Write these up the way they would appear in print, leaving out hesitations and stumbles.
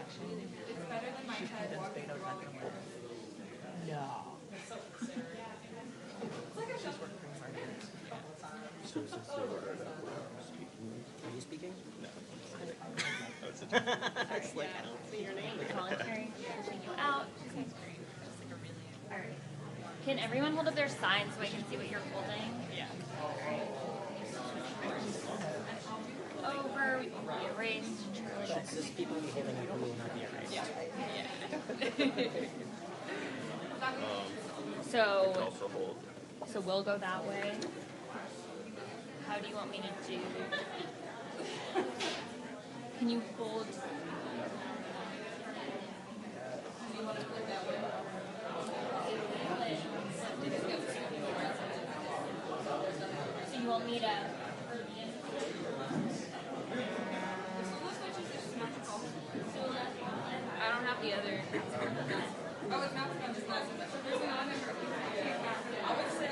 It's better than my head walking through all the cameras. No. It's like I just worked pretty hard here a couple of times. So since they were speaking, Are you speaking? no. It's like, I don't see your name. Voluntary, pushing you out. All right. Can everyone hold up their sign so I can see what you're holding? Yeah. Over, we will be erased. This people will be holding up who will not be erased. So, Also hold. so we'll go that way. How do you want me to do? Can you hold? So you want me to? I don't have the other. Oh, it's not just not so much. So there's another member of people. I would say.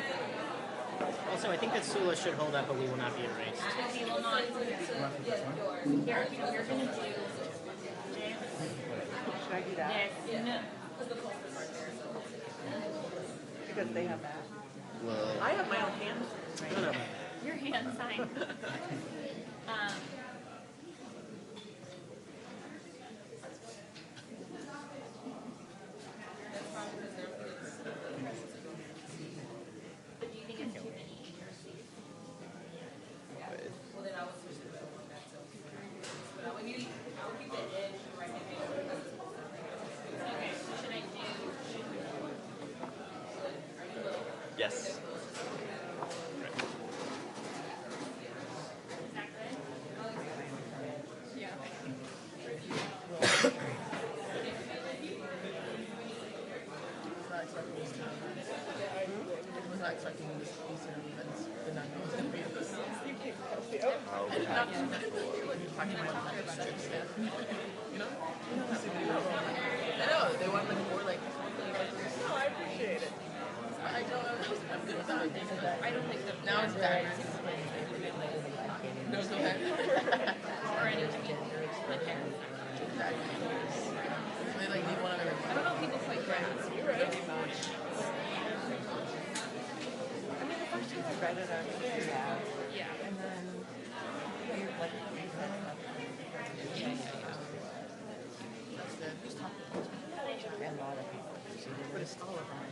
Also, I think that Sula should hold up, but we will not be erased. We will not. You're gonna do. Should I do that? This. No. Because they have that. Well, I have my own hand. No. Your hand sign. But do you think it's too many? Well, then I would switch to the one back to. But I would keep the edge right there. Okay, so should I do? yes. Is that good? Yeah. I was not expecting this to be so events. The nun was going to be in this. I'll be happy for Talking about you know? I know, they want like more like, no, I appreciate it. I don't know, I'm good with that. I don't think that Now it's back. No, go ahead. or anything. Exactly. They like need one of everything. I don't know if people quite grasp. You're right. I mean, the first time I read it, I was like, Yeah. and then you're like,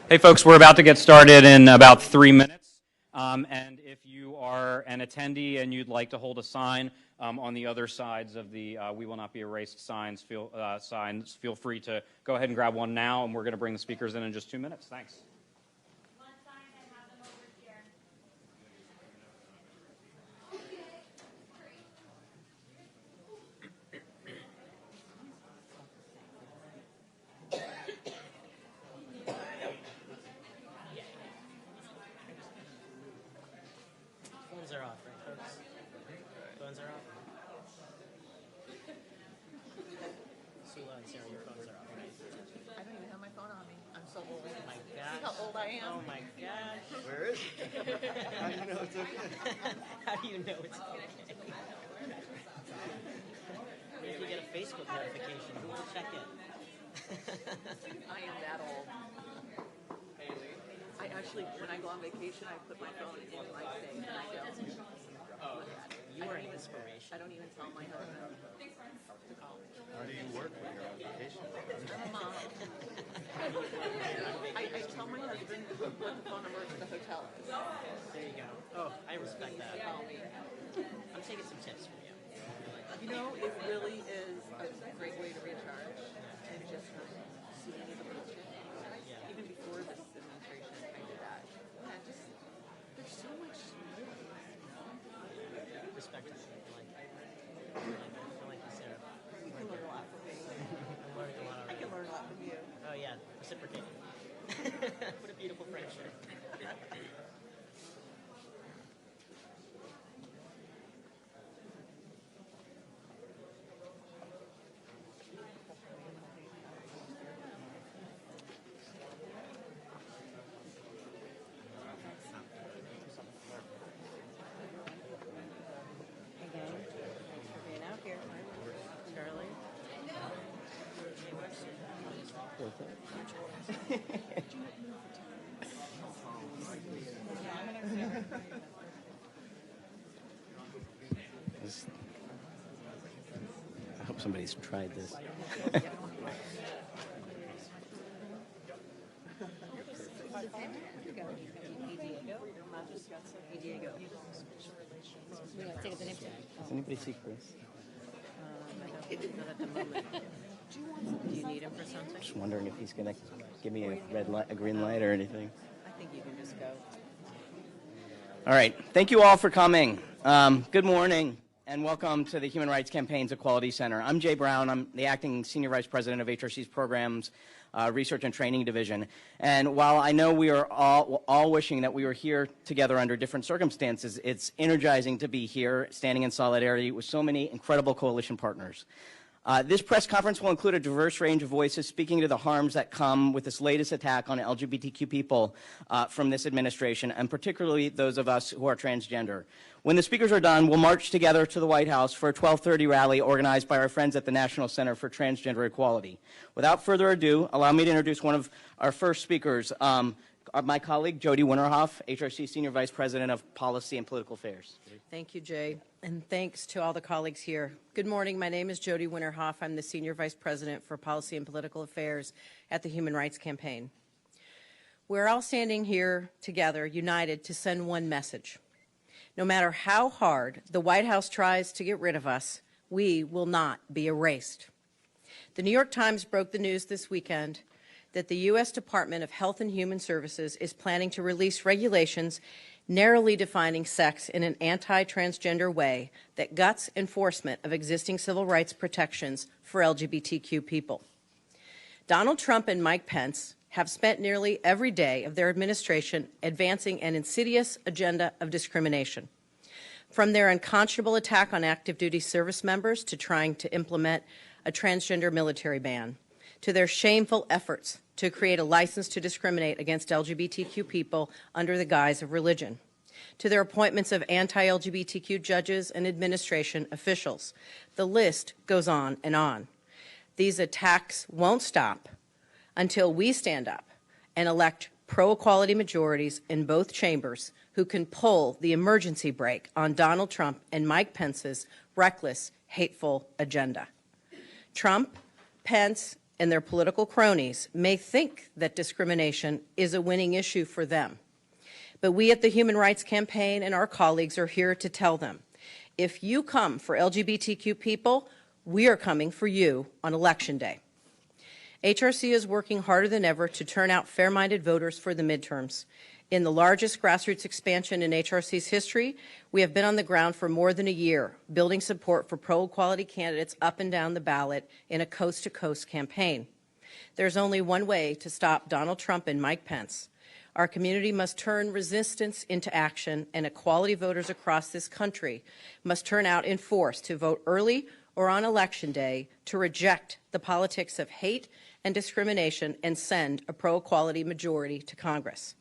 Hey folks, we're about to get started in about 3 minutes. And if you are an attendee and you'd like to hold a sign on the other sides of the "We Will Not Be Erased" signs, feel free to go ahead and grab one now. And we're going to bring the speakers in just 2 minutes. Thanks. One sign and have them over here. Phones are off, right, folks? Phones are off. Sula and Sarah, your phones are off, right? I don't even have my phone on me. I'm so old. Oh my See gosh. how old I am? Oh my gosh. Where is it? How do you know it's okay? How do you know it's okay? If you get a Facebook notification, who will check it? I am that old. I actually, when I go on vacation, I put my phone in my thing and I don't look at it. You are an inspiration. I don't even tell my husband to call me. How do you work when you're on vacation? I'm a mom. I tell my husband what the phone number to the hotel is. There you go. Oh, I respect that. Call me. I'm taking some tips from you. You know, it really is a great way to recharge and just not see any of the bullshit. Yeah. Even before this administration, I did that. And just, there's so much noise. Respect that. I like you, Sarah. You can learn a lot from me. I'm learning a lot I already. can learn a lot from you. Oh yeah, reciprocating. What a beautiful friendship. Hey gang, thanks for being out here. Charlie. I hope somebody's tried this. Does anybody see Chris? Not at the moment. Do you need him for something? Just wondering if he's going to give me a red light, a green light, or anything. I think you can just go. All right. Thank you all for coming. Good morning, and welcome to the Human Rights Campaign's Equality Center. I'm Jay Brown. I'm the acting Senior Vice President of HRC's Programs, Research and Training Division. And while I know we are all wishing that we were here together under different circumstances, it's energizing to be here, standing in solidarity with so many incredible coalition partners. This press conference will include a diverse range of voices speaking to the harms that come with this latest attack on LGBTQ people from this administration, and particularly those of us who are transgender. When the speakers are done, we'll march together to the White House for a 12:30 rally organized by our friends at the National Center for Transgender Equality. Without further ado, allow me to introduce one of our first speakers, my colleague, Jody Winterhoff, HRC Senior Vice President of Policy and Political Affairs. Thank you, Jay, and thanks to all the colleagues here. Good morning. My name is Jody Winterhoff. I'm the Senior Vice President for Policy and Political Affairs at the Human Rights Campaign. We're all standing here together, united, to send one message. No matter how hard the White House tries to get rid of us, we will not be erased. The New York Times broke the news this weekend that the U.S. Department of Health and Human Services is planning to release regulations narrowly defining sex in an anti-transgender way that guts enforcement of existing civil rights protections for LGBTQ people. Donald Trump and Mike Pence have spent nearly every day of their administration advancing an insidious agenda of discrimination. From their unconscionable attack on active duty service members to trying to implement a transgender military ban, to their shameful efforts to create a license to discriminate against LGBTQ people under the guise of religion, to their appointments of anti-LGBTQ judges and administration officials. The list goes on and on. These attacks won't stop until we stand up and elect pro-equality majorities in both chambers who can pull the emergency brake on Donald Trump and Mike Pence's reckless, hateful agenda. Trump, Pence, and their political cronies may think that discrimination is a winning issue for them. But we at the Human Rights Campaign and our colleagues are here to tell them, if you come for LGBTQ people, we are coming for you on Election Day. HRC is working harder than ever to turn out fair-minded voters for the midterms. In the largest grassroots expansion in HRC's history, we have been on the ground for more than a year, building support for pro-equality candidates up and down the ballot in a coast-to-coast campaign. There's only one way to stop Donald Trump and Mike Pence. Our community must turn resistance into action, and equality voters across this country must turn out in force to vote early or on Election Day to reject the politics of hate and discrimination and send a pro-equality majority to Congress.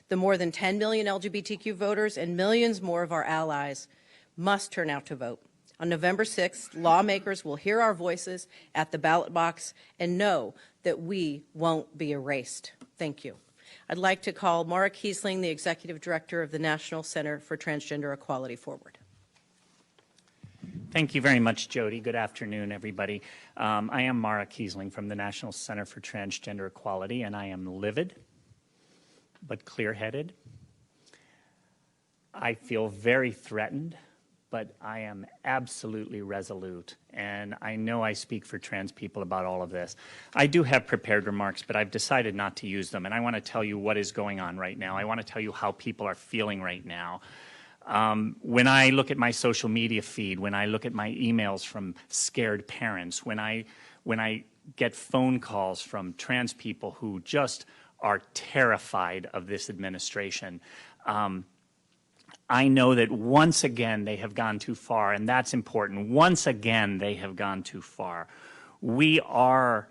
The more than 10 million LGBTQ voters and millions more of our allies must turn out to vote. On November 6th, lawmakers will hear our voices at the ballot box and know that we won't be erased. Thank you. I'd like to call Mara Kiesling, the Executive Director of the National Center for Transgender Equality, forward. Thank you very much, Jody. Good afternoon, everybody. I am Mara Kiesling from the National Center for Transgender Equality, and I am livid but clear-headed. I feel very threatened, but I am absolutely resolute, and I know I speak for trans people about all of this. I do have prepared remarks, but I've decided not to use them, and I want to tell you what is going on right now. I want to tell you how people are feeling right now. When I look at my social media feed, when I look at my emails from scared parents, when I get phone calls from trans people who just are terrified of this administration, I know that once again they have gone too far, and that's important. Once again they have gone too far. We are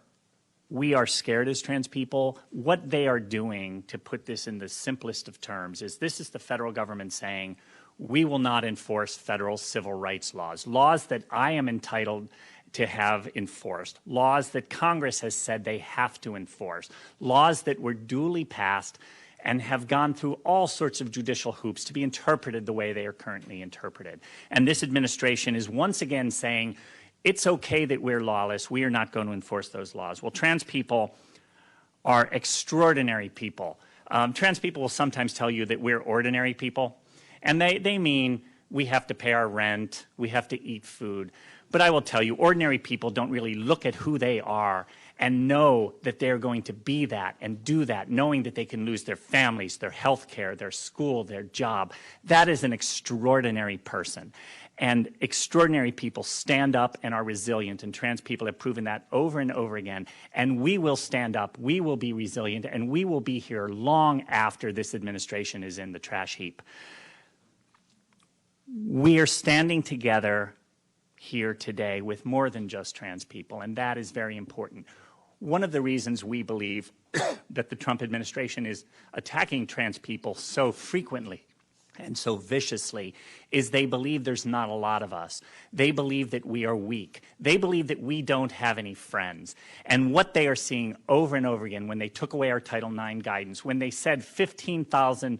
scared as trans people. What they are doing, to put this in the simplest of terms, is this is the federal government saying, we will not enforce federal civil rights laws, laws that I am entitled to have enforced, laws that Congress has said they have to enforce, laws that were duly passed and have gone through all sorts of judicial hoops to be interpreted the way they are currently interpreted. And this administration is once again saying, it's okay that we're lawless, we are not going to enforce those laws. Well, trans people are extraordinary people. Trans people will sometimes tell you that we're ordinary people, and they mean we have to pay our rent, we have to eat food. But I will tell you, ordinary people don't really look at who they are and know that they're going to be that and do that, knowing that they can lose their families, their health care, their school, their job. That is an extraordinary person. And extraordinary people stand up and are resilient, and trans people have proven that over and over again. And we will stand up, we will be resilient, and we will be here long after this administration is in the trash heap. We are standing together here today with more than just trans people, and that is very important. One of the reasons we believe that the Trump administration is attacking trans people so frequently and so viciously is they believe there's not a lot of us. They believe that we are weak. They believe that we don't have any friends. And what they are seeing over and over again when they took away our Title IX guidance, when they said 15,000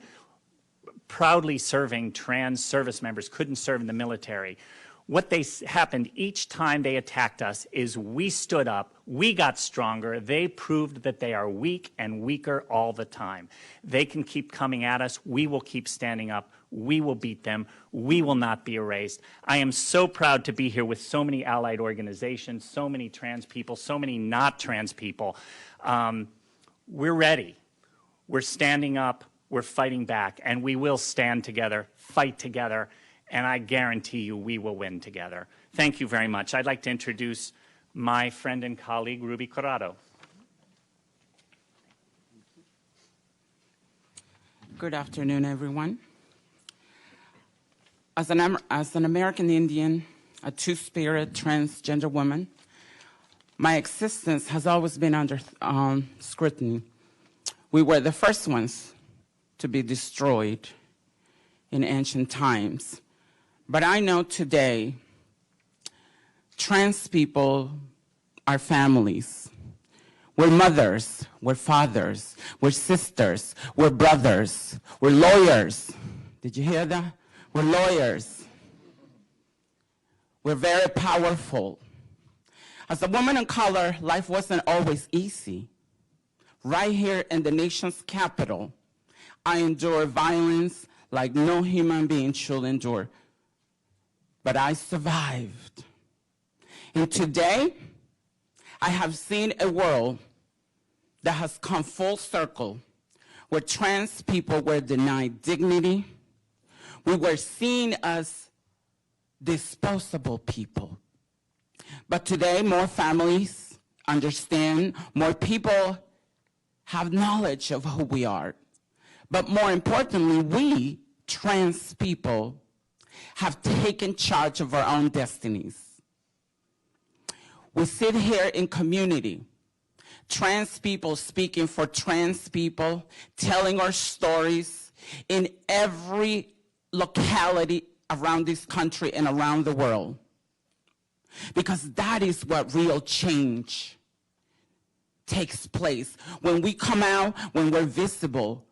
proudly serving trans service members couldn't serve in the military, what happened each time they attacked us is we stood up, we got stronger, they proved that they are weak and weaker all the time. They can keep coming at us, we will keep standing up, we will beat them, we will not be erased. I am so proud to be here with so many allied organizations, so many trans people, so many not trans people. We're ready, we're standing up, we're fighting back, and we will stand together, fight together, and I guarantee you we will win together. Thank you very much. I'd like to introduce my friend and colleague, Ruby Corrado. Good afternoon, everyone. As an American Indian, a two-spirit transgender woman, my existence has always been under scrutiny. We were the first ones to be destroyed in ancient times. But I know today, trans people are families. We're mothers, we're fathers, we're sisters, we're brothers, we're lawyers. Did you hear that? We're lawyers. We're very powerful. As a woman of color, life wasn't always easy. Right here in the nation's capital, I endure violence like no human being should endure. But I survived. And today, I have seen a world that has come full circle, where trans people were denied dignity. We were seen as disposable people. But today, more families understand, more people have knowledge of who we are. But more importantly, we, trans people, have taken charge of our own destinies. We sit here in community, trans people speaking for trans people, telling our stories in every locality around this country and around the world. Because that is what real change takes place. When we come out, when we're visible,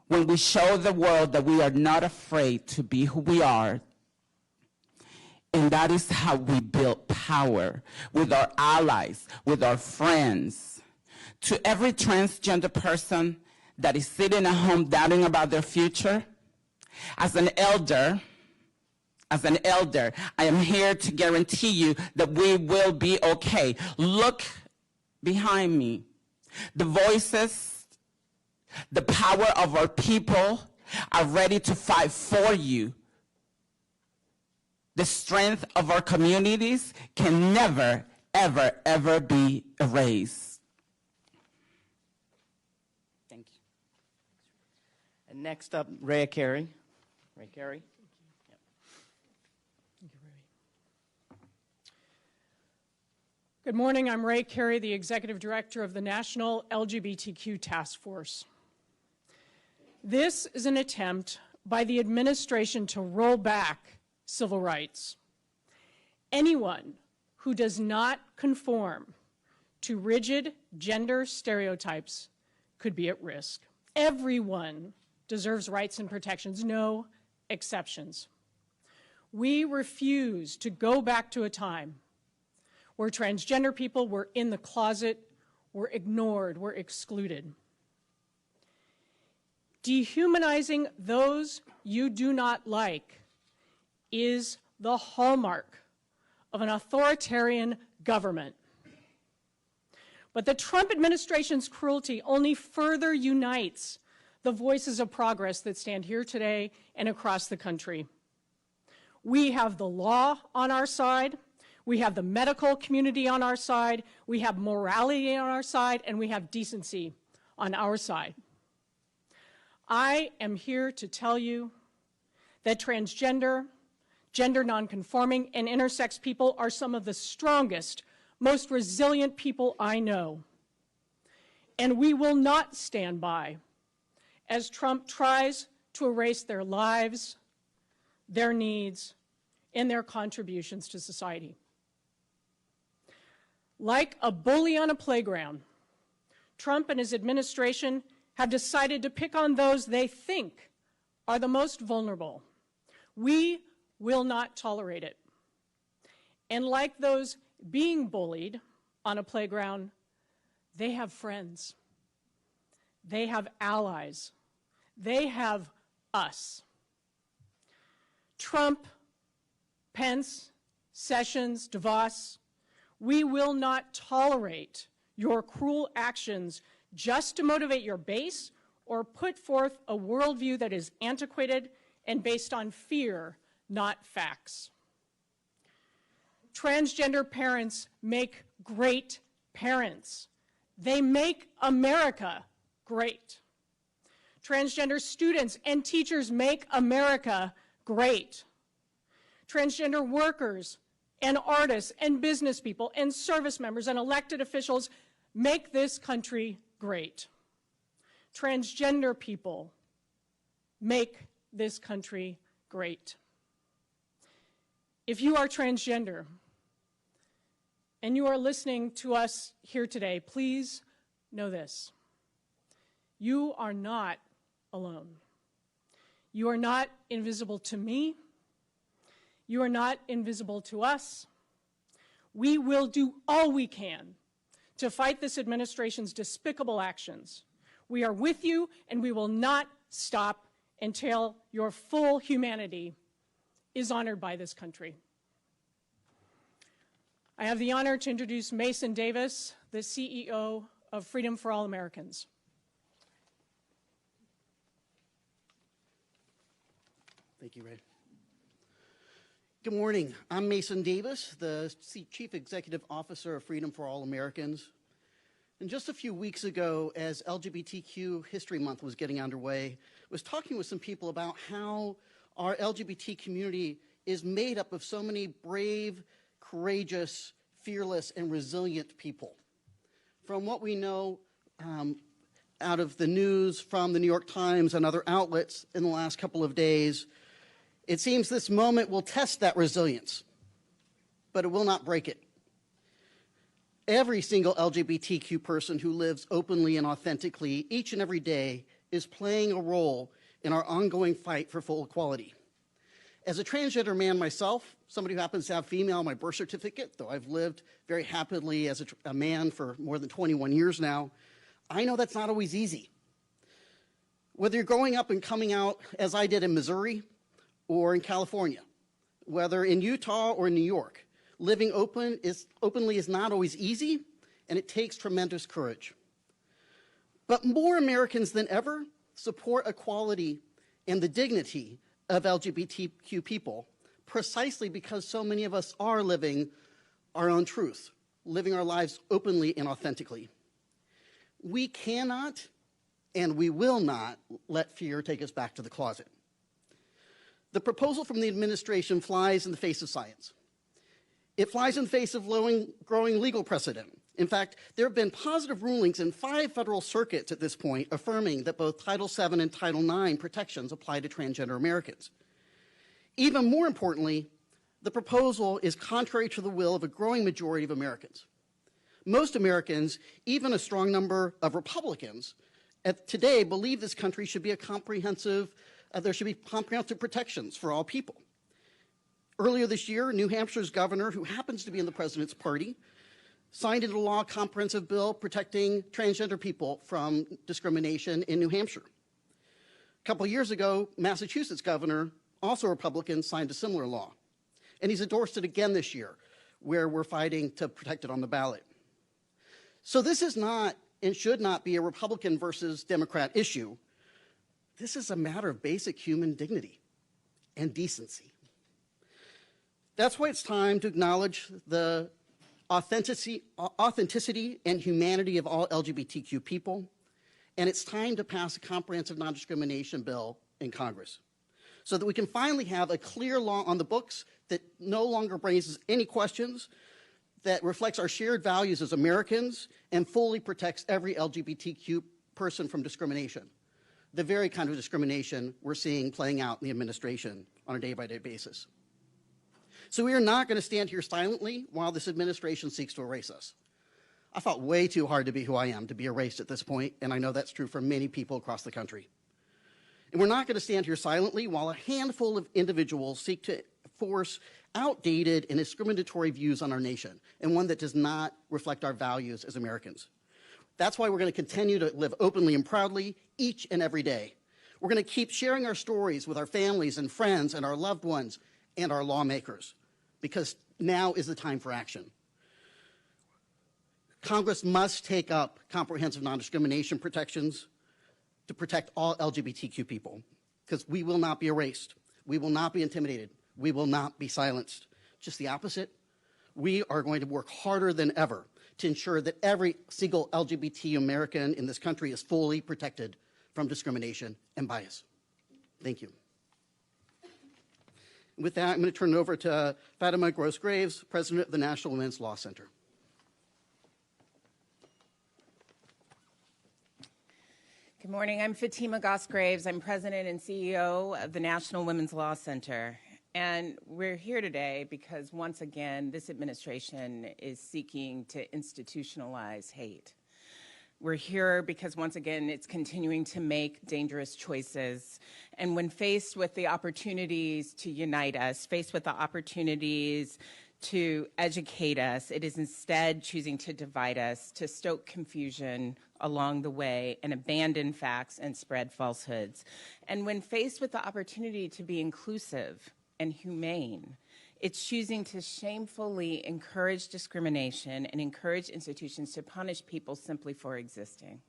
when we show the world that we are not afraid to be who we are. And that is how we build power with our allies, with our friends. To every transgender person that is sitting at home doubting about their future, as an elder, I am here to guarantee you that we will be okay. Look behind me. The voices, the power of our people are ready to fight for you. The strength of our communities can never, ever, ever be erased. Thank you. And next up, Rhea Carey. Rhea Carey. Good morning. I'm Ray Carey, the Executive Director of the National LGBTQ Task Force. This is an attempt by the administration to roll back civil rights. Anyone who does not conform to rigid gender stereotypes could be at risk. Everyone deserves rights and protections, no exceptions. We refuse to go back to a time where transgender people were in the closet, were ignored, were excluded. Dehumanizing those you do not like is the hallmark of an authoritarian government. But the Trump administration's cruelty only further unites the voices of progress that stand here today and across the country. We have the law on our side, we have the medical community on our side, we have morality on our side, and we have decency on our side. I am here to tell you that transgender, gender nonconforming, and intersex people are some of the strongest, most resilient people I know. And we will not stand by as Trump tries to erase their lives, their needs, and their contributions to society. Like a bully on a playground, Trump and his administration have decided to pick on those they think are the most vulnerable. We will not tolerate it. And like those being bullied on a playground, they have friends. They have allies. They have us. Trump, Pence, Sessions, DeVos, we will not tolerate your cruel actions just to motivate your base or put forth a worldview that is antiquated and based on fear, not facts. Transgender parents make great parents. They make America great. Transgender students and teachers make America great. Transgender workers and artists and business people and service members and elected officials make this country great. Transgender people make this country great. If you are transgender and you are listening to us here today, please know this. You are not alone. You are not invisible to me. You are not invisible to us. We will do all we can to fight this administration's despicable actions. We are with you, and we will not stop until your full humanity is honored by this country. I have the honor to introduce Mason Davis, the CEO of Freedom for All Americans. Thank you, Ray. Good morning. I'm Mason Davis, the Chief Executive Officer of Freedom for All Americans. And just a few weeks ago, as LGBTQ History Month was getting underway, I was talking with some people about how our LGBT community is made up of so many brave, courageous, fearless, and resilient people. From what we know out of the news from the New York Times and other outlets in the last couple of days, it seems this moment will test that resilience, but it will not break it. Every single LGBTQ person who lives openly and authentically each and every day is playing a role in our ongoing fight for full equality. As a transgender man myself, somebody who happens to have female on my birth certificate, though I've lived very happily as a man for more than 21 years now, I know that's not always easy. Whether you're growing up and coming out, as I did in Missouri, or in California, whether in Utah or in New York, living openly is not always easy, and it takes tremendous courage. But more Americans than ever support equality and the dignity of LGBTQ people, precisely because so many of us are living our own truth, living our lives openly and authentically. We cannot and we will not let fear take us back to the closet. The proposal from the administration flies in the face of science. It flies in the face of growing legal precedent. In fact, there have been positive rulings in 5 federal circuits at this point affirming that both Title VII and Title IX protections apply to transgender Americans. Even more importantly, The proposal is contrary to the will of a growing majority of Americans. Most Americans, even a strong number of Republicans, today believe this country should be there should be comprehensive protections for all people. Earlier this year, New Hampshire's governor, who happens to be in the president's party, signed into law a comprehensive bill protecting transgender people from discrimination in New Hampshire. A couple of years ago, Massachusetts governor, also a Republican, signed a similar law. And he's endorsed it again this year, where we're fighting to protect it on the ballot. So this is not and should not be a Republican versus Democrat issue. This is a matter of basic human dignity and decency. That's why it's time to acknowledge the authenticity and humanity of all LGBTQ people, and it's time to pass a comprehensive non-discrimination bill in Congress so that we can finally have a clear law on the books that no longer raises any questions, that reflects our shared values as Americans, and fully protects every LGBTQ person from discrimination, the very kind of discrimination we're seeing playing out in the administration on a day-by-day basis. So we are not going to stand here silently while this administration seeks to erase us. I fought way too hard to be who I am, to be erased at this point, and I know that's true for many people across the country. And we're not going to stand here silently while a handful of individuals seek to force outdated and discriminatory views on our nation, and one that does not reflect our values as Americans. That's why we're going to continue to live openly and proudly each and every day. We're going to keep sharing our stories with our families and friends and our loved ones and our lawmakers, because now is the time for action. Congress must take up comprehensive non-discrimination protections to protect all LGBTQ people, because we will not be erased. We will not be intimidated. We will not be silenced. Just the opposite. We are going to work harder than ever to ensure that every single LGBT American in this country is fully protected from discrimination and bias. Thank you. With that, I'm going to turn it over to Fatima Gross-Graves, President of the National Women's Law Center. Good morning. I'm Fatima Gross-Graves. I'm President and CEO of the National Women's Law Center. And we're here today because, once again, this administration is seeking to institutionalize hate. We're here because, once again, it's continuing to make dangerous choices. And when faced with the opportunities to unite us, faced with the opportunities to educate us, it is instead choosing to divide us, to stoke confusion along the way and abandon facts and spread falsehoods. And when faced with the opportunity to be inclusive and humane, it's choosing to shamefully encourage discrimination and encourage institutions to punish people simply for existing.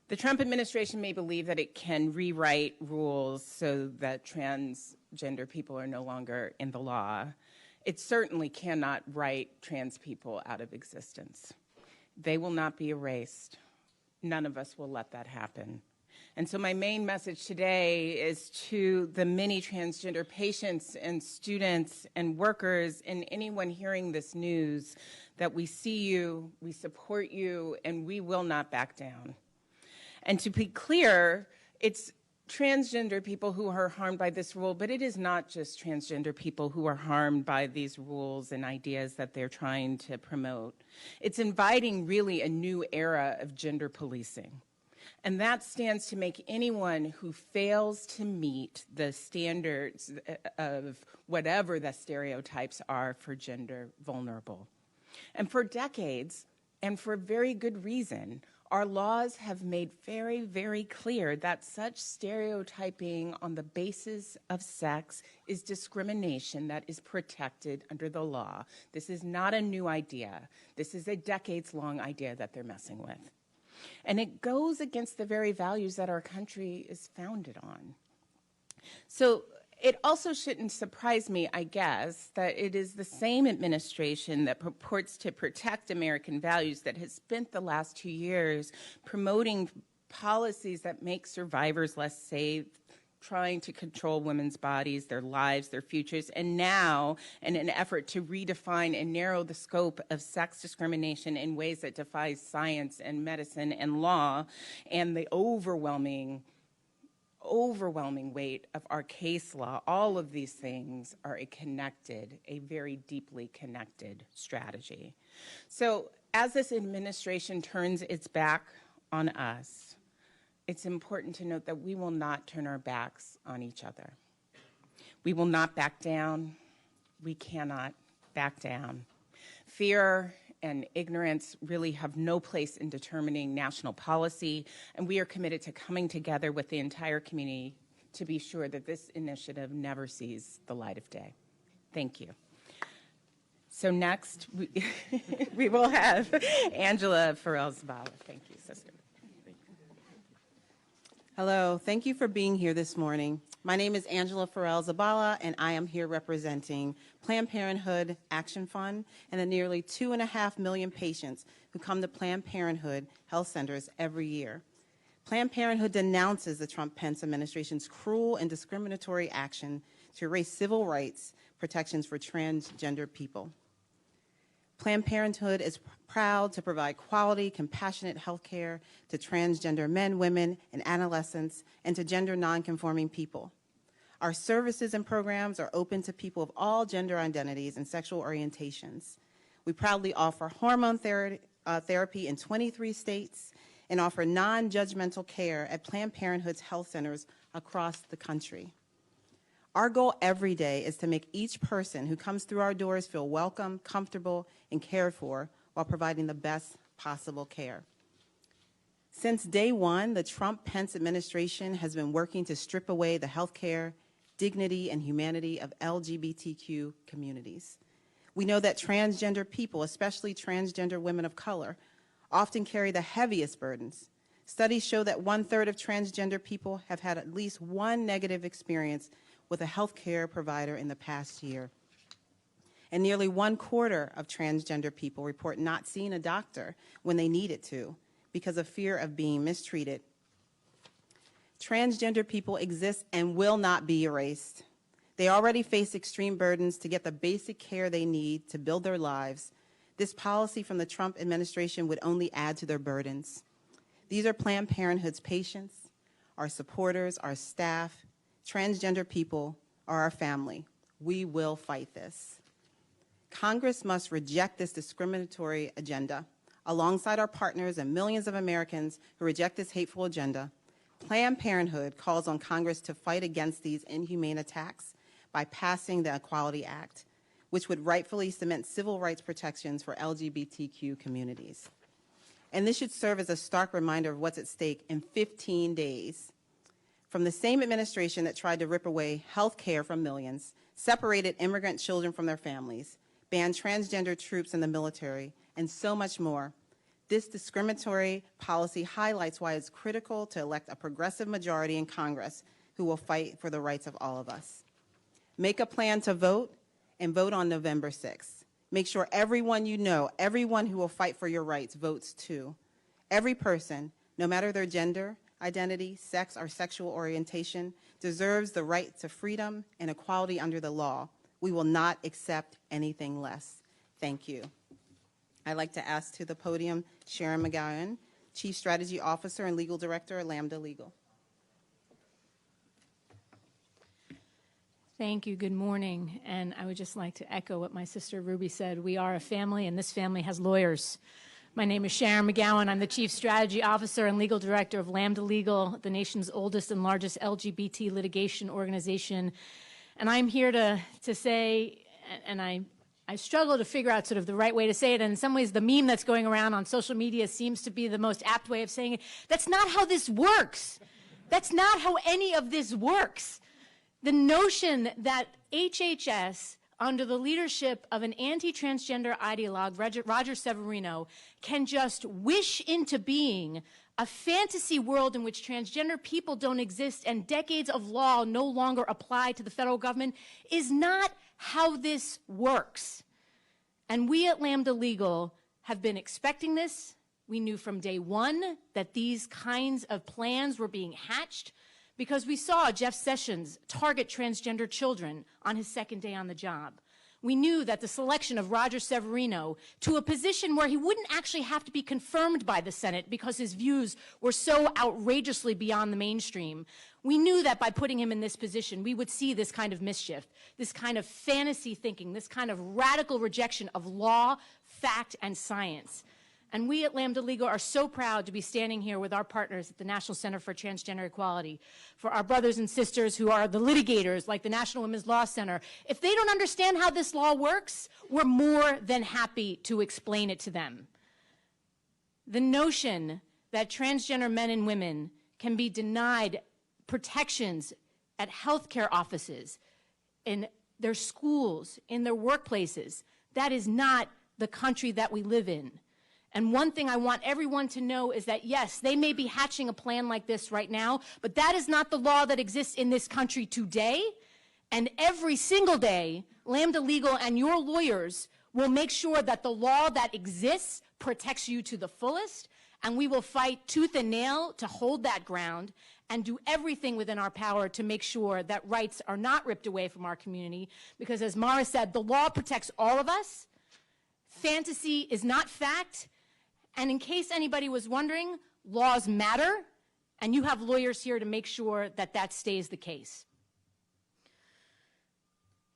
The Trump administration may believe that it can rewrite rules so that transgender people are no longer in the law. It certainly cannot write trans people out of existence. They will not be erased. None of us will let that happen. And so my main message today is to the many transgender patients and students and workers and anyone hearing this news that we see you, we support you, and we will not back down. And to be clear, it's transgender people who are harmed by this rule, but it is not just transgender people who are harmed by these rules and ideas that they're trying to promote. It's inviting really a new era of gender policing. And that stands to make anyone who fails to meet the standards of whatever the stereotypes are for gender vulnerable. And for decades, and for very good reason, our laws have made very, very clear that such stereotyping on the basis of sex is discrimination that is protected under the law. This is not a new idea. This is a decades-long idea that they're messing with. And it goes against the very values that our country is founded on. So it also shouldn't surprise me, I guess, that it is the same administration that purports to protect American values that has spent the last 2 years promoting policies that make survivors less safe, trying to control women's bodies, their lives, their futures, and now in an effort to redefine and narrow the scope of sex discrimination in ways that defy science and medicine and law and the overwhelming overwhelming weight of our case law, all of these things are a very deeply connected strategy. So as this administration turns its back on us, it's important to note that we will not turn our backs on each other. We will not back down. We cannot back down. Fear and ignorance really have no place in determining national policy, and we are committed to coming together with the entire community to be sure that this initiative never sees the light of day. Thank you. So next, we will have Angela Farrell-Zavala. Thank you, sister. Hello, thank you for being here this morning. My name is Angela Farrell-Zavala, and I am here representing Planned Parenthood Action Fund and the nearly 2.5 million patients who come to Planned Parenthood health centers every year. Planned Parenthood denounces the Trump-Pence administration's cruel and discriminatory action to erase civil rights protections for transgender people. Planned Parenthood is proud to provide quality, compassionate health care to transgender men, women, and adolescents, and to gender nonconforming people. Our services and programs are open to people of all gender identities and sexual orientations. We proudly offer hormone therapy in 23 states and offer non-judgmental care at Planned Parenthood's health centers across the country. Our goal every day is to make each person who comes through our doors feel welcome, comfortable, and cared for while providing the best possible care. Since day one, the Trump-Pence administration has been working to strip away the health care, dignity, and humanity of LGBTQ communities. We know that transgender people, especially transgender women of color, often carry the heaviest burdens. Studies show that 1/3 of transgender people have had at least one negative experience with a health care provider in the past year. And nearly 1/4 of transgender people report not seeing a doctor when they needed to because of fear of being mistreated. Transgender people exist and will not be erased. They already face extreme burdens to get the basic care they need to build their lives. This policy from the Trump administration would only add to their burdens. These are Planned Parenthood's patients, our supporters, our staff. Transgender people are our family. We will fight this. Congress must reject this discriminatory agenda. Alongside our partners and millions of Americans who reject this hateful agenda, Planned Parenthood calls on Congress to fight against these inhumane attacks by passing the Equality Act, which would rightfully cement civil rights protections for LGBTQ communities. And this should serve as a stark reminder of what's at stake in 15 days. From the same administration that tried to rip away health care from millions, separated immigrant children from their families, banned transgender troops in the military, and so much more. This discriminatory policy highlights why it's critical to elect a progressive majority in Congress who will fight for the rights of all of us. Make a plan to vote and vote on November 6th. Make sure everyone you know, everyone who will fight for your rights votes too. Every person, no matter their gender, identity, sex, or sexual orientation, deserves the right to freedom and equality under the law. We will not accept anything less. Thank you. I'd like to ask to the podium Shin Inouye, Chief Strategy Officer and Legal Director at Lambda Legal. Thank you. Good morning. And I would just like to echo what my sister Ruby said. We are a family, and this family has lawyers. My name is Sharon McGowan. I'm the Chief Strategy Officer and Legal Director of Lambda Legal, the nation's oldest and largest LGBT litigation organization. And I'm here to say, and I struggle to figure out sort of the right way to say it, and in some ways the meme that's going around on social media seems to be the most apt way of saying it. That's not how this works. That's not how any of this works. The notion that HHS, under the leadership of an anti-transgender ideologue, Roger Severino, can just wish into being a fantasy world in which transgender people don't exist and decades of law no longer apply to the federal government is not how this works. And we at Lambda Legal have been expecting this. We knew from day one that these kinds of plans were being hatched because we saw Jeff Sessions target transgender children on his second day on the job. We knew that the selection of Roger Severino to a position where he wouldn't actually have to be confirmed by the Senate because his views were so outrageously beyond the mainstream, we knew that by putting him in this position, we would see this kind of mischief, this kind of fantasy thinking, this kind of radical rejection of law, fact, and science. And we at Lambda Legal are so proud to be standing here with our partners at the National Center for Transgender Equality, for our brothers and sisters who are the litigators like the National Women's Law Center. If they don't understand how this law works, we're more than happy to explain it to them. The notion that transgender men and women can be denied protections at healthcare offices, in their schools, in their workplaces, that is not the country that we live in. And one thing I want everyone to know is that, yes, they may be hatching a plan like this right now, but that is not the law that exists in this country today. And every single day, Lambda Legal and your lawyers will make sure that the law that exists protects you to the fullest, and we will fight tooth and nail to hold that ground and do everything within our power to make sure that rights are not ripped away from our community. Because as Mara said, the law protects all of us. Fantasy is not fact. And in case anybody was wondering, laws matter, and you have lawyers here to make sure that that stays the case.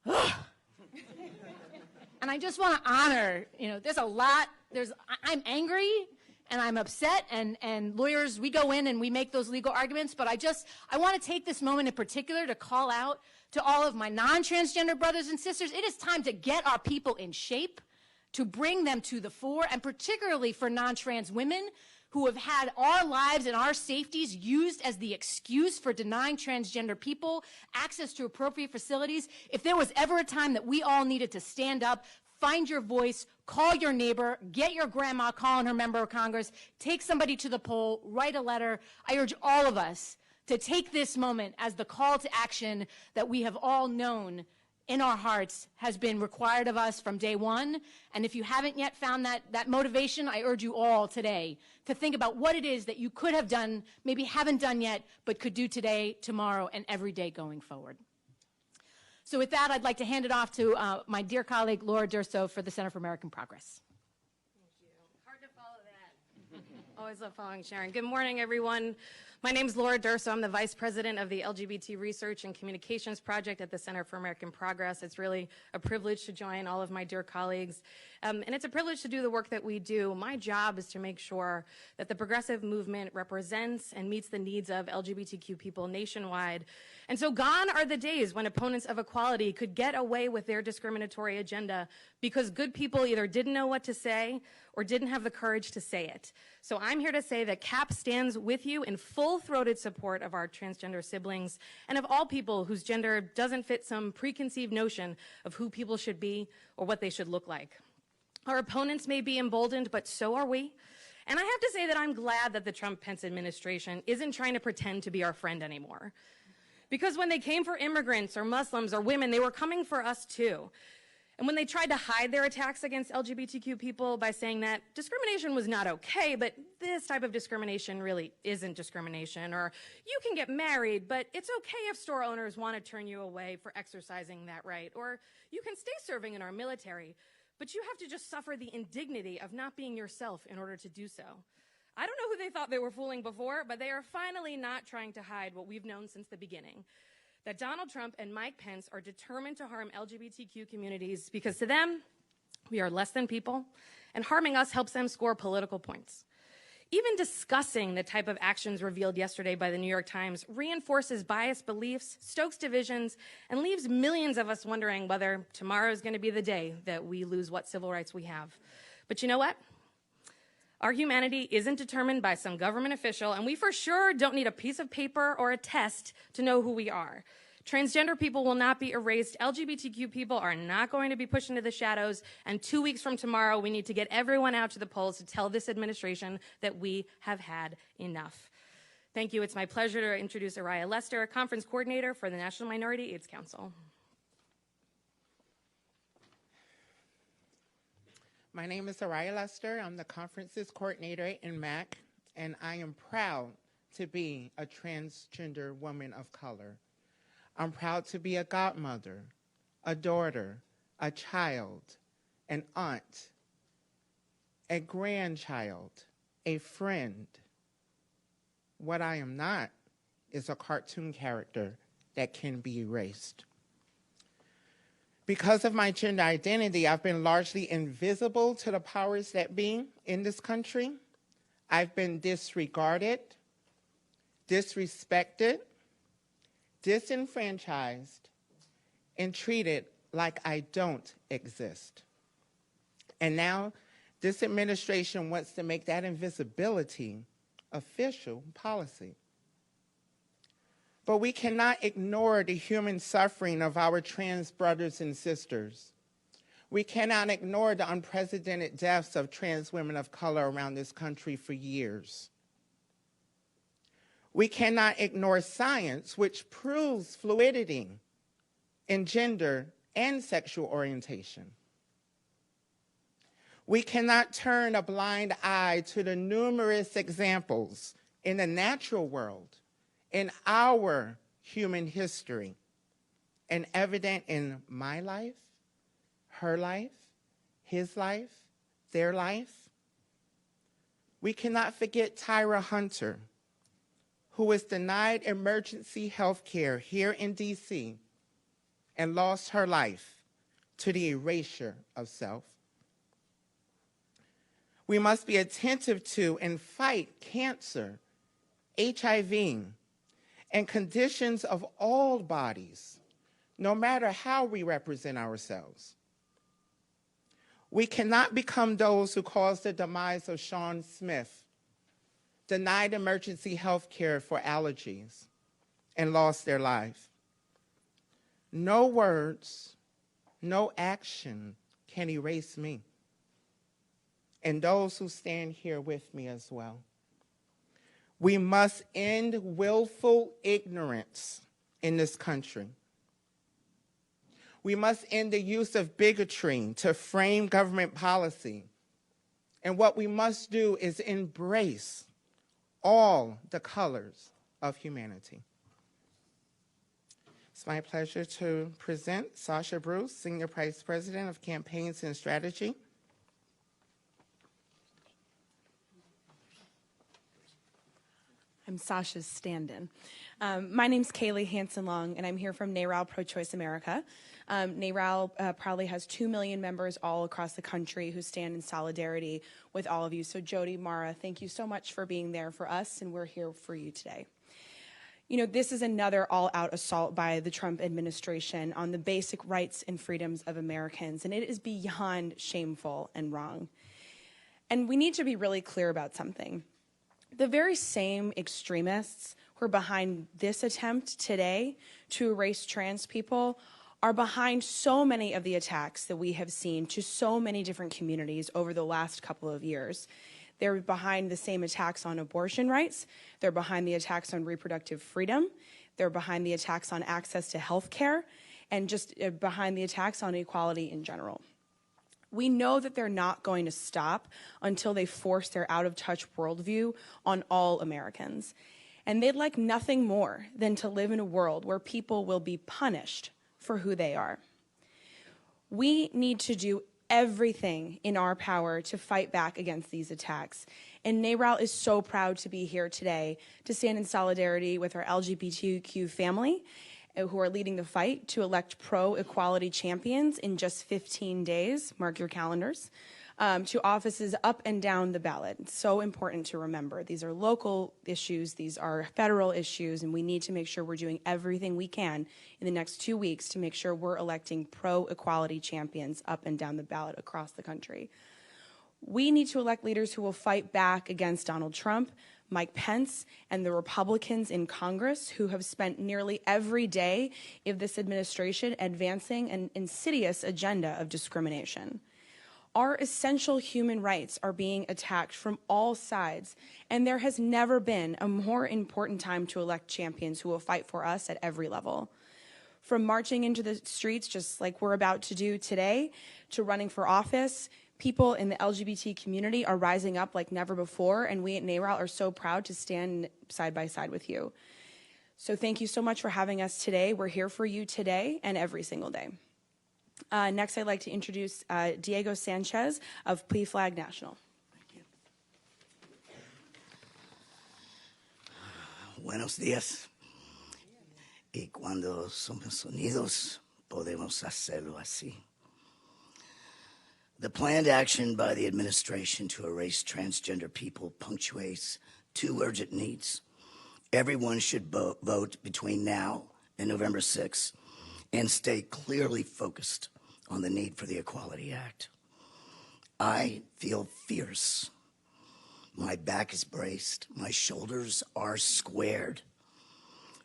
And I just want to honor, there's a lot, I'm angry and I'm upset, and lawyers, we go in and we make those legal arguments, but I want to take this moment in particular to call out to all of my non-transgender brothers and sisters. It is time to get our people in shape, to bring them to the fore, and particularly for non-trans women who have had our lives and our safeties used as the excuse for denying transgender people access to appropriate facilities. If there was ever a time that we all needed to stand up, find your voice, call your neighbor, get your grandma calling her member of Congress, take somebody to the poll, write a letter, I urge all of us to take this moment as the call to action that we have all known in our hearts has been required of us from day one. And if you haven't yet found that motivation, I urge you all today to think about what it is that you could have done, maybe haven't done yet, but could do today, tomorrow, and every day going forward. So with that, I'd like to hand it off to my dear colleague, Laura Durso, for the Center for American Progress. Thank you. Hard to follow that. Always love following Sharon. Good morning, everyone. My name is Laura Durso. I'm the Vice President of the LGBT Research and Communications Project at the Center for American Progress. It's really a privilege to join all of my dear colleagues. And it's a privilege to do the work that we do. My job is to make sure that the progressive movement represents and meets the needs of LGBTQ people nationwide. And so gone are the days when opponents of equality could get away with their discriminatory agenda because good people either didn't know what to say or didn't have the courage to say it. So I'm here to say that CAP stands with you in full-throated support of our transgender siblings and of all people whose gender doesn't fit some preconceived notion of who people should be or what they should look like. Our opponents may be emboldened, but so are we. And I have to say that I'm glad that the Trump-Pence administration isn't trying to pretend to be our friend anymore. Because when they came for immigrants or Muslims or women, they were coming for us too. And when they tried to hide their attacks against LGBTQ people by saying that discrimination was not okay, but this type of discrimination really isn't discrimination, or you can get married, but it's okay if store owners want to turn you away for exercising that right, or you can stay serving in our military, but you have to just suffer the indignity of not being yourself in order to do so. I don't know who they thought they were fooling before, but they are finally not trying to hide what we've known since the beginning. That Donald Trump and Mike Pence are determined to harm LGBTQ communities because to them, we are less than people, and harming us helps them score political points. Even discussing the type of actions revealed yesterday by the New York Times reinforces biased beliefs, stokes divisions, and leaves millions of us wondering whether tomorrow is going to be the day that we lose what civil rights we have. But you know what? Our humanity isn't determined by some government official, and we for sure don't need a piece of paper or a test to know who we are. Transgender people will not be erased. LGBTQ people are not going to be pushed into the shadows. And 2 weeks from tomorrow, we need to get everyone out to the polls to tell this administration that we have had enough. Thank you. It's my pleasure to introduce Araya Lester, Conference Coordinator for the National Minority AIDS Council. My name is Araya Lester. I'm the Conferences Coordinator in MAC, and I am proud to be a transgender woman of color. I'm proud to be a godmother, a daughter, a child, an aunt, a grandchild, a friend. What I am not is a cartoon character that can be erased. Because of my gender identity, I've been largely invisible to the powers that be in this country. I've been disregarded, disrespected, disenfranchised, and treated like I don't exist. And now this administration wants to make that invisibility official policy. But we cannot ignore the human suffering of our trans brothers and sisters. We cannot ignore the unprecedented deaths of trans women of color around this country for years. We cannot ignore science, which proves fluidity in gender and sexual orientation. We cannot turn a blind eye to the numerous examples in the natural world, in our human history, and evident in my life, her life, his life, their life. We cannot forget Tyra Hunter, who was denied emergency health care here in DC and lost her life to the erasure of self. We must be attentive to and fight cancer, HIV, and conditions of all bodies, no matter how we represent ourselves. We cannot become those who caused the demise of Sean Smith, denied emergency health care for allergies, and lost their life. No words, no action can erase me, and those who stand here with me as well. We must end willful ignorance in this country. We must end the use of bigotry to frame government policy. And what we must do is embrace all the colors of humanity. It's my pleasure to present Sasha Bruce, Senior Vice President of Campaigns and Strategy. I'm Sasha's stand-in. My name's Kaylie Hansen, and I'm here from NARAL Pro-Choice America. NARAL probably has 2 million members all across the country who stand in solidarity with all of you. So Jody, Mara, thank you so much for being there for us, and we're here for you today. You know, this is another all-out assault by the Trump administration on the basic rights and freedoms of Americans, and it is beyond shameful and wrong. And we need to be really clear about something. The very same extremists who are behind this attempt today to erase trans people are behind so many of the attacks that we have seen to so many different communities over the last couple of years. They're behind the same attacks on abortion rights. They're behind the attacks on reproductive freedom. They're behind the attacks on access to health care, and just behind the attacks on equality in general. We know that they're not going to stop until they force their out-of-touch worldview on all Americans. And they'd like nothing more than to live in a world where people will be punished for who they are. We need to do everything in our power to fight back against these attacks. And NARAL is so proud to be here today to stand in solidarity with our LGBTQ family who are leading the fight to elect pro-equality champions in just 15 days, mark your calendars, to offices up and down the ballot. It's so important to remember. These are local issues, these are federal issues, and we need to make sure we're doing everything we can in the next 2 weeks to make sure we're electing pro-equality champions up and down the ballot across the country. We need to elect leaders who will fight back against Donald Trump, Mike Pence, and the Republicans in Congress who have spent nearly every day of this administration advancing an insidious agenda of discrimination. Our essential human rights are being attacked from all sides, and there has never been a more important time to elect champions who will fight for us at every level. From marching into the streets, just like we're about to do today, to running for office, people in the LGBT community are rising up like never before, and we at NARAL are so proud to stand side by side with you. So thank you so much for having us today. We're here for you today and every single day. Next, I'd like to introduce Diego Sanchez of PFLAG National. Buenos días. Y cuando somos unidos, podemos hacerlo así. The planned action by the administration to erase transgender people punctuates two urgent needs. Everyone should vote between now and November 6th and stay clearly focused on the need for the Equality Act. I feel fierce. My back is braced. My shoulders are squared.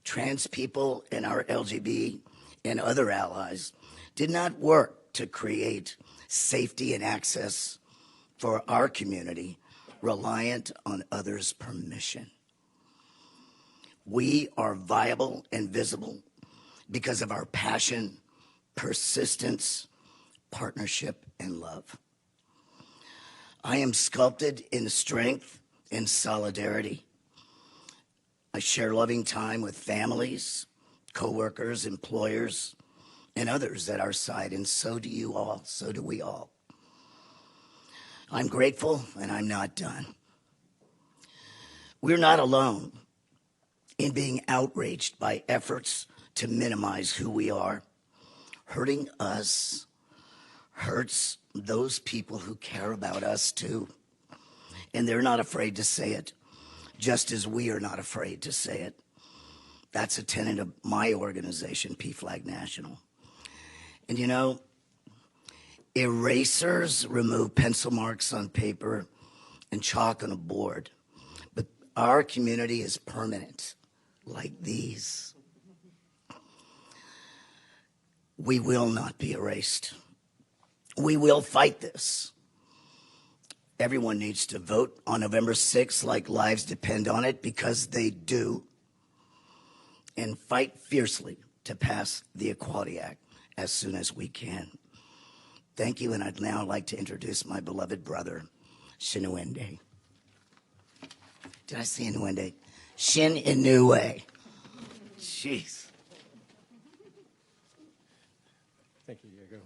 Trans people and our LGBT and other allies did not work to create safety and access for our community reliant on others' permission. We are viable and visible because of our passion, persistence, partnership, and love. I am sculpted in strength and solidarity. I share loving time with families, coworkers, employers, and others at our side, and so do you all, so do we all. I'm grateful, and I'm not done. We're not alone in being outraged by efforts to minimize who we are. Hurting us hurts those people who care about us too, and they're not afraid to say it, just as we are not afraid to say it. That's a tenet of my organization, PFLAG National. And you know, erasers remove pencil marks on paper and chalk on a board, but our community is permanent, like these. We will not be erased. We will fight this. Everyone needs to vote on November 6th like lives depend on it, because they do, and fight fiercely to pass the Equality Act as soon as we can. Thank you, and I'd now like to introduce my beloved brother, Shin Inouye. Did I say Inouye? Shin Inouye. Jeez. Thank you, Diego.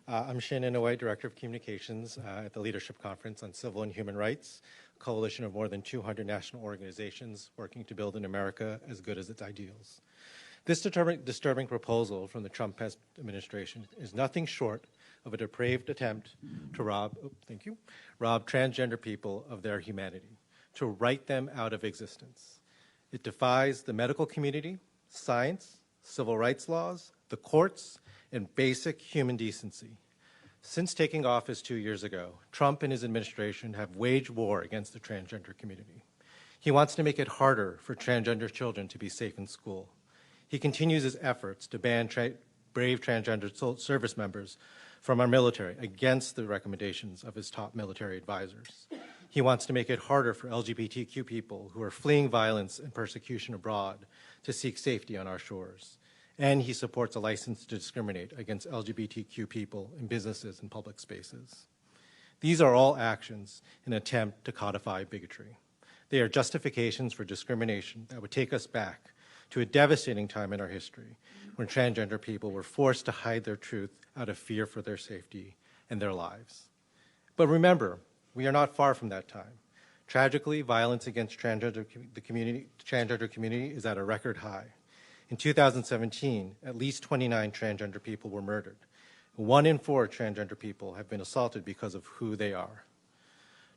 I'm Shin Inouye, Director of Communications at the Leadership Conference on Civil and Human Rights, a coalition of more than 200 national organizations working to build an America as good as its ideals. This disturbing proposal from the Trump administration is nothing short of a depraved attempt to rob transgender people of their humanity, to write them out of existence. It defies the medical community, science, civil rights laws, the courts, and basic human decency. Since taking office 2 years ago, Trump and his administration have waged war against the transgender community. He wants to make it harder for transgender children to be safe in school. He continues his efforts to ban brave transgender service members from our military against the recommendations of his top military advisors. He wants to make it harder for LGBTQ people who are fleeing violence and persecution abroad to seek safety on our shores. And he supports a license to discriminate against LGBTQ people in businesses and public spaces. These are all actions in an attempt to codify bigotry. They are justifications for discrimination that would take us back to a devastating time in our history when transgender people were forced to hide their truth out of fear for their safety and their lives. But remember, we are not far from that time. Tragically, violence against transgender community is at a record high. In 2017, at least 29 transgender people were murdered. 1 in 4 transgender people have been assaulted because of who they are.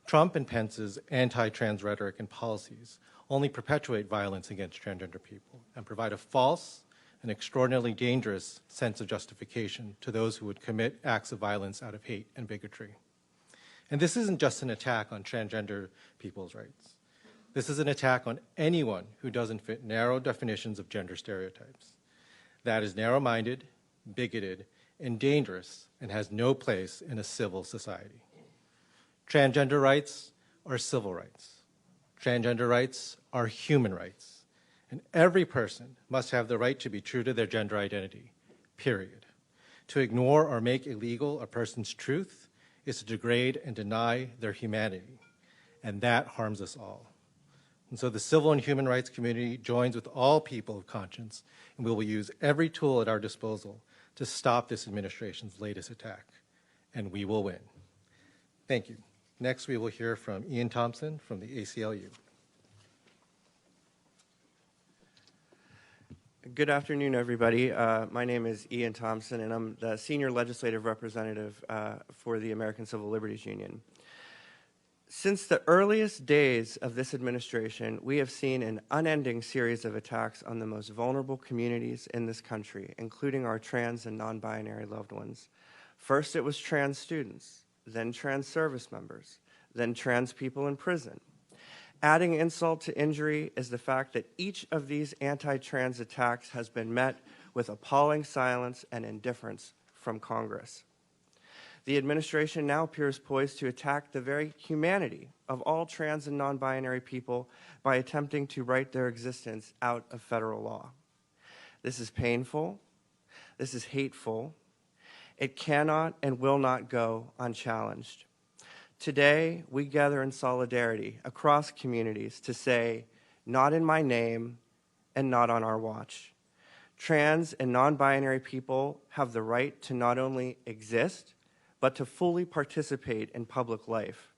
Trump and Pence's anti-trans rhetoric and policies only perpetuate violence against transgender people and provide a false and extraordinarily dangerous sense of justification to those who would commit acts of violence out of hate and bigotry. And this isn't just an attack on transgender people's rights. This is an attack on anyone who doesn't fit narrow definitions of gender stereotypes. That is narrow-minded, bigoted, and dangerous, and has no place in a civil society. Transgender rights are civil rights. Transgender rights are human rights. And every person must have the right to be true to their gender identity, period. To ignore or make illegal a person's truth is to degrade and deny their humanity, and that harms us all. And so the civil and human rights community joins with all people of conscience, and we will use every tool at our disposal to stop this administration's latest attack, and we will win. Thank you. Next, we will hear from Ian Thompson from the ACLU. Good afternoon, everybody. My name is Ian Thompson, and I'm the Senior Legislative Representative for the American Civil Liberties Union. Since the earliest days of this administration, we have seen an unending series of attacks on the most vulnerable communities in this country, including our trans and non-binary loved ones. First, it was trans students, then trans service members, then trans people in prison. Adding insult to injury is the fact that each of these anti-trans attacks has been met with appalling silence and indifference from Congress. The administration now appears poised to attack the very humanity of all trans and non-binary people by attempting to write their existence out of federal law. This is painful. This is hateful. It cannot and will not go unchallenged. Today, we gather in solidarity across communities to say, not in my name and not on our watch. Trans and non-binary people have the right to not only exist, but to fully participate in public life.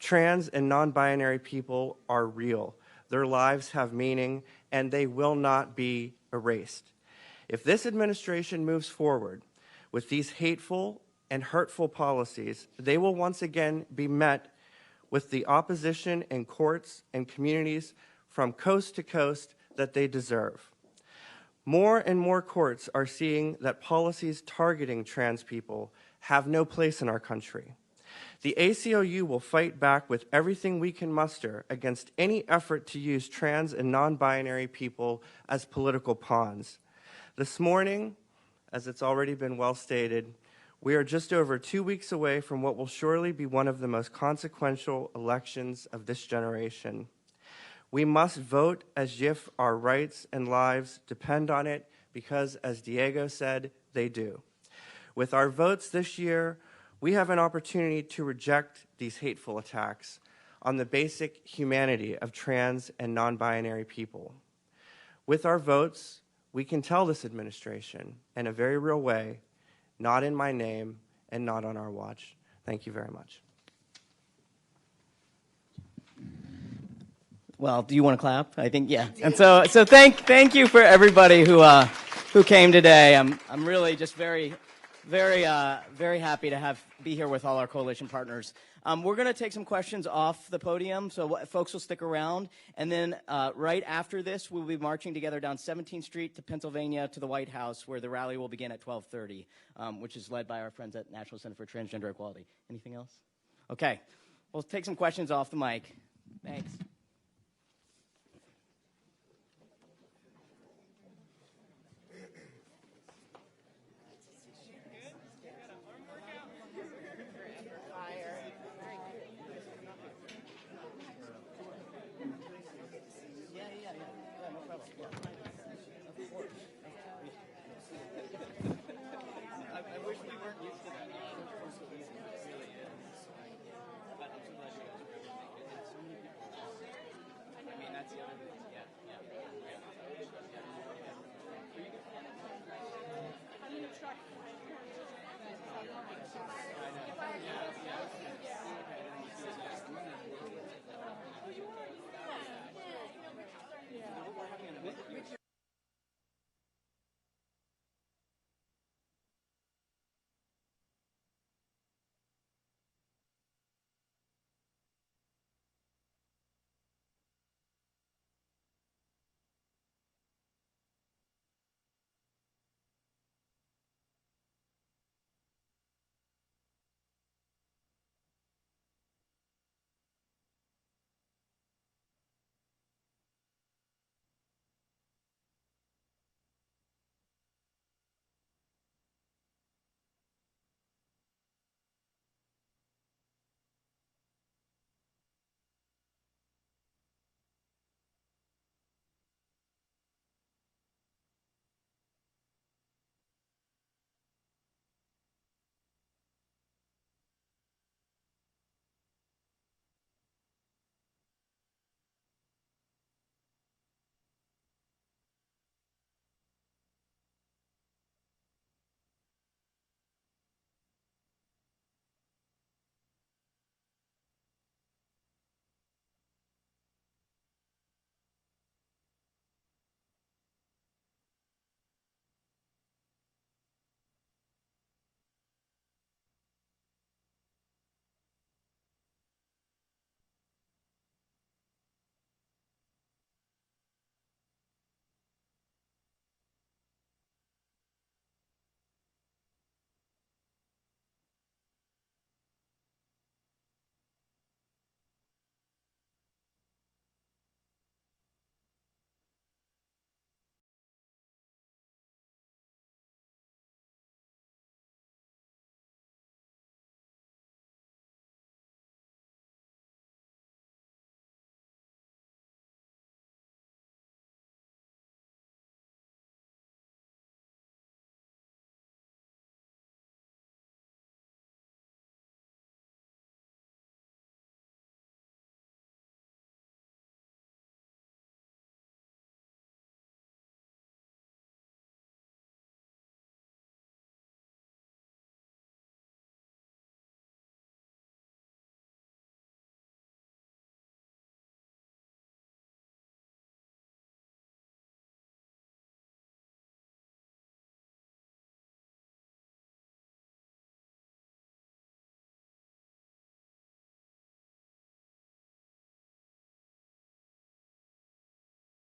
Trans and non-binary people are real. Their lives have meaning, and they will not be erased. If this administration moves forward with these hateful and hurtful policies, they will once again be met with the opposition in courts and communities from coast to coast that they deserve. More and more courts are seeing that policies targeting trans people have no place in our country. The ACLU will fight back with everything we can muster against any effort to use trans and non-binary people as political pawns. This morning, as it's already been well stated, we are just over 2 weeks away from what will surely be one of the most consequential elections of this generation. We must vote as if our rights and lives depend on it, because, as Diego said, they do. With our votes this year, we have an opportunity to reject these hateful attacks on the basic humanity of trans and non-binary people. With our votes, we can tell this administration, in a very real way, not in my name and not on our watch. Thank you very much. Well, do you want to clap? I think, yeah. And so thank you for everybody who came today. I'm really just very happy to be here with all our coalition partners. We're going to take some questions off the podium, so folks will stick around. And then right after this, we'll be marching together down 17th Street to Pennsylvania to the White House, where the rally will begin at 12:30, which is led by our friends at National Center for Transgender Equality. Anything else? Okay. We'll take some questions off the mic. Thanks.